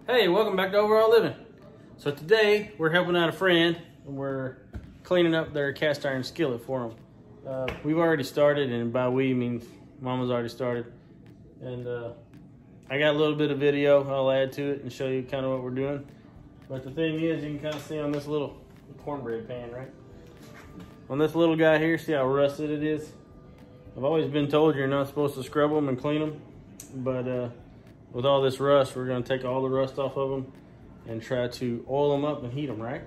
Hey, welcome back to Overall Living. So today we're helping out a friend and we're cleaning up their cast iron skillet for them. We've already started, and by we means Mama's already started. And I got a little bit of video I'll add to it and show you kind of what we're doing. But the thing is, you can kind of see on this little cornbread pan, right? On this little guy here, see how rusted it is? I've always been told you're not supposed to scrub them and clean them, but with all this rust, we're going to take all the rust off of them and try to oil them up and heat them, right?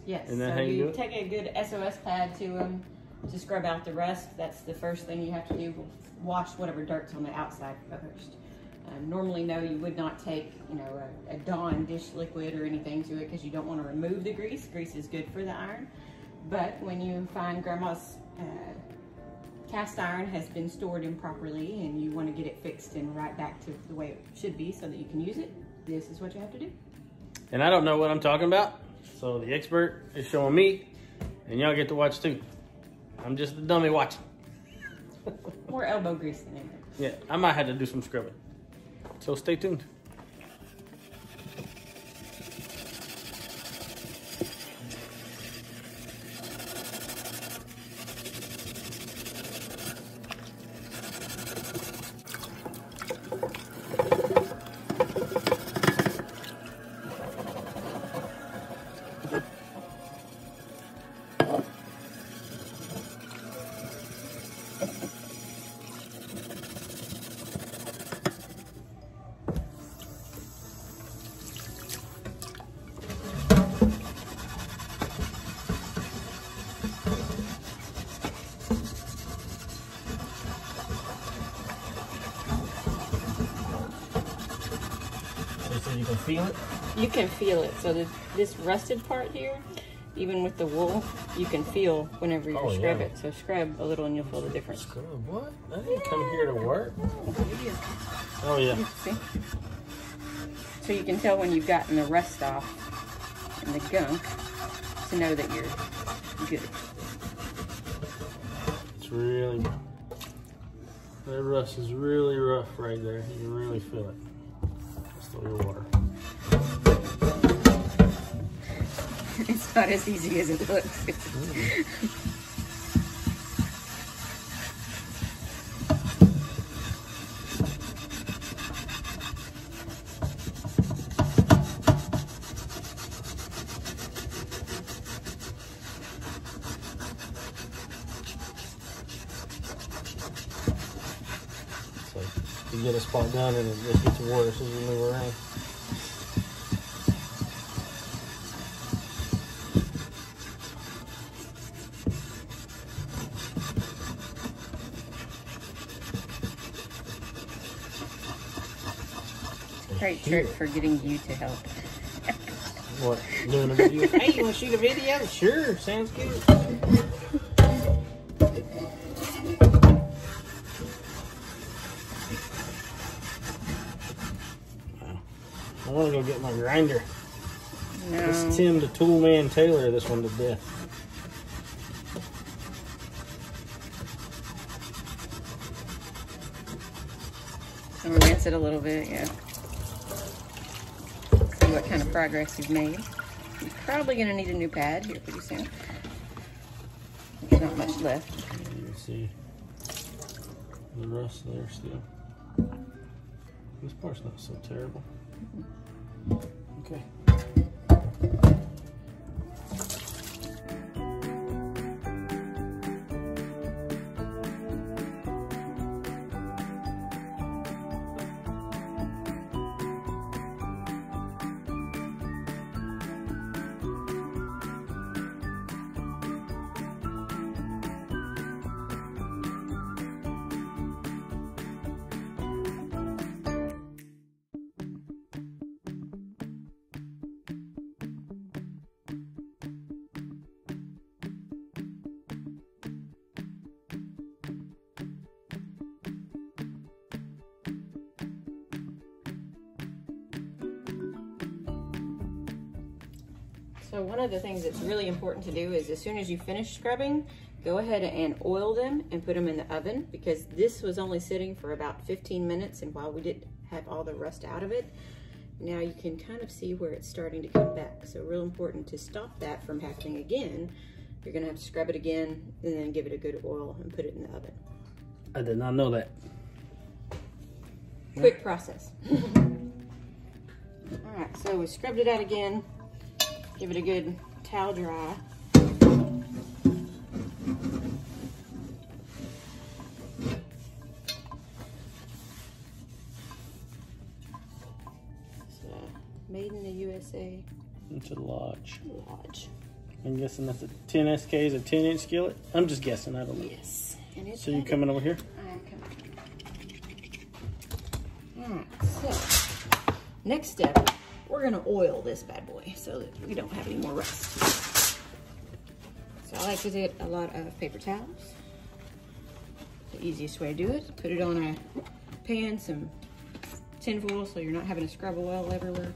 Yes. And then so how you do it? take a good SOS pad to them to scrub out the rust. That's the first thing you have to do. Wash whatever dirt's on the outside first. Normally, no, you would not take, a Dawn dish liquid or anything to it because you don't want to remove the grease. Grease is good for the iron. But when you find Grandma's cast iron has been stored improperly and you want to get it fixed and right back to the way it should be so that you can use it, this is what you have to do. And I don't know what I'm talking about, so the expert is showing me, and y'all get to watch too. I'm just the dummy watching. More elbow grease than anything. Yeah, I might have to do some scrubbing. So stay tuned. So you can feel it? You can feel it. So this rusted part here, even with the wool, you can feel whenever you scrub it. So scrub a little and you'll feel the difference. Scrub what? I didn't come here to work. Oh yeah. See? So you can tell when you've gotten the rust off and the gunk to know that you're good. It's really, that rust is really rough right there. You can really feel it. Your water. It's not as easy as it looks. You get a spot done and it just gets worse as you move around. Great trick for getting you to help. What? Doing a video? Hey, you want to shoot a video? Sure, sounds good. I want to go get my grinder. No. It's Tim the Tool Man Taylor this one to death. I'm gonna rinse it a little bit, yeah. See what kind of progress you've made. You're probably gonna need a new pad here pretty soon. There's not much left. You can see the rust there still. This part's not so terrible. Okay. So one of the things that's really important to do is as soon as you finish scrubbing, go ahead and oil them and put them in the oven, because this was only sitting for about 15 minutes, and while we did have all the rust out of it, Now you can kind of see where it's starting to come back. So real important to stop that from happening again. You're gonna have to scrub it again and then give it a good oil and put it in the oven. I did not know that. Quick process. All right, so we scrubbed it out again. Give it a good towel dry. Made in the USA. It's a Lodge. Lodge. I'm guessing that's a 10 SK is a 10-inch skillet. I'm just guessing. I don't know. Yes. And it's so you coming over here? I am coming. All right. So next step, we're gonna oil this bad boy so that we don't have any more rust. So I like to get a lot of paper towels. The easiest way to do it: put it on a pan, some tin foil, so you're not having to scrub oil everywhere.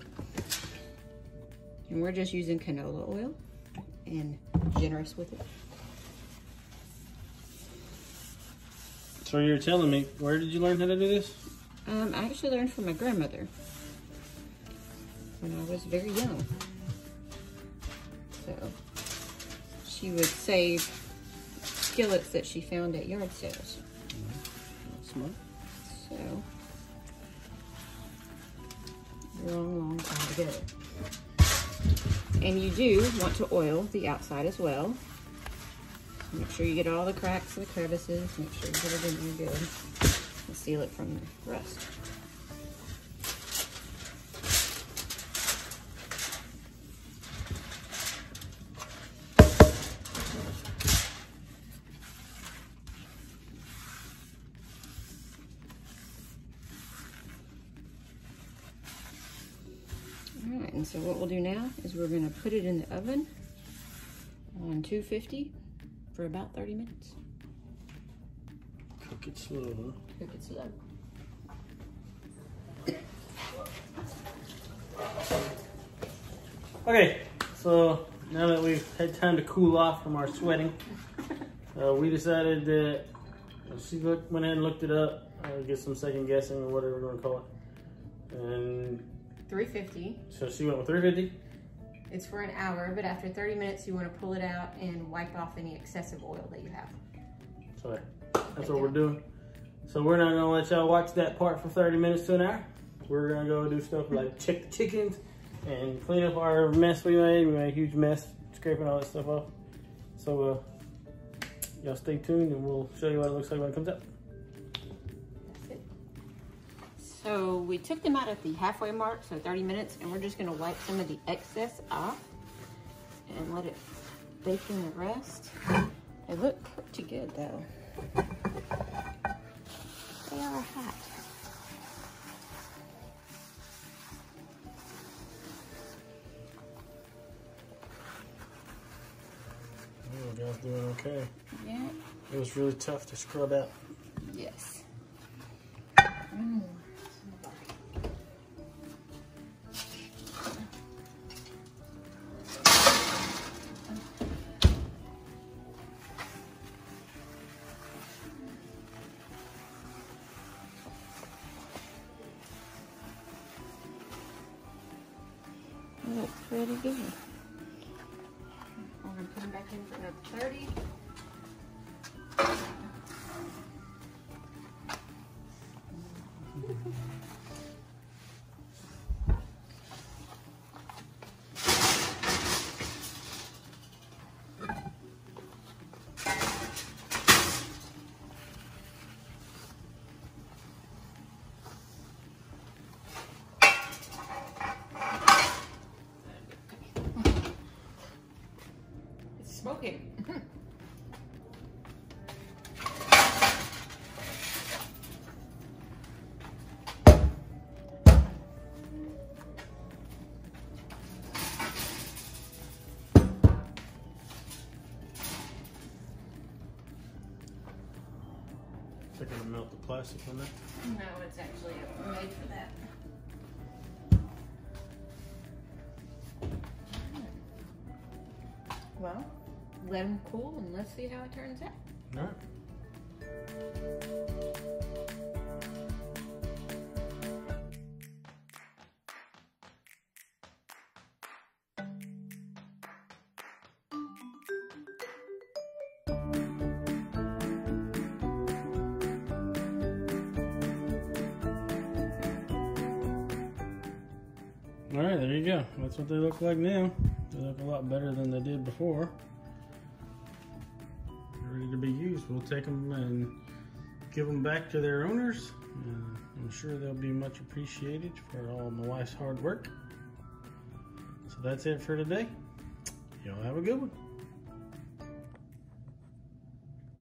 And we're just using canola oil and generous with it. So you're telling me, where did you learn how to do this? I actually learned from my grandmother when I was very young. So she would save skillets that she found at yard sales. Smart. So long time ago. And you do want to oil the outside as well. Make sure you get all the cracks and the crevices. Make sure you get it in there good. And seal it from the rust. Alright, and so what we'll do now is we're going to put it in the oven on 250 for about 30 minutes. Cook it slow, huh? Cook it slow. Okay, so now that we've had time to cool off from our sweating, we decided that she went ahead and looked it up, get some second guessing or whatever we're going to call it. And 350. so she went with 350. It's for an hour, but after 30 minutes, you want to pull it out and wipe off any excessive oil that you have. So that's what we're doing. So we're not gonna let y'all watch that part for 30 minutes to an hour. We're gonna go do stuff like check the chickens and clean up our mess we made. We made a huge mess, scraping all that stuff off. So y'all stay tuned and we'll show you what it looks like when it comes out. That's it. So we took them out at the halfway mark, so 30 minutes, and we're just gonna wipe some of the excess off and let it bake in the rest. They look pretty good though. They are hot. Oh, guys doing okay. Yeah. It was really tough to scrub out. Yes. Looks pretty good. We're going to put them back in for another 30. Smoking. Is that gonna melt the plastic on that? No, it's actually made for that. Well, let them cool and let's see how it turns out. All right. All right, there you go. That's what they look like now. They look a lot better than they did before. They're ready to be used. We'll take them and give them back to their owners. And I'm sure they'll be much appreciated for all my wife's hard work. So that's it for today. Y'all have a good one.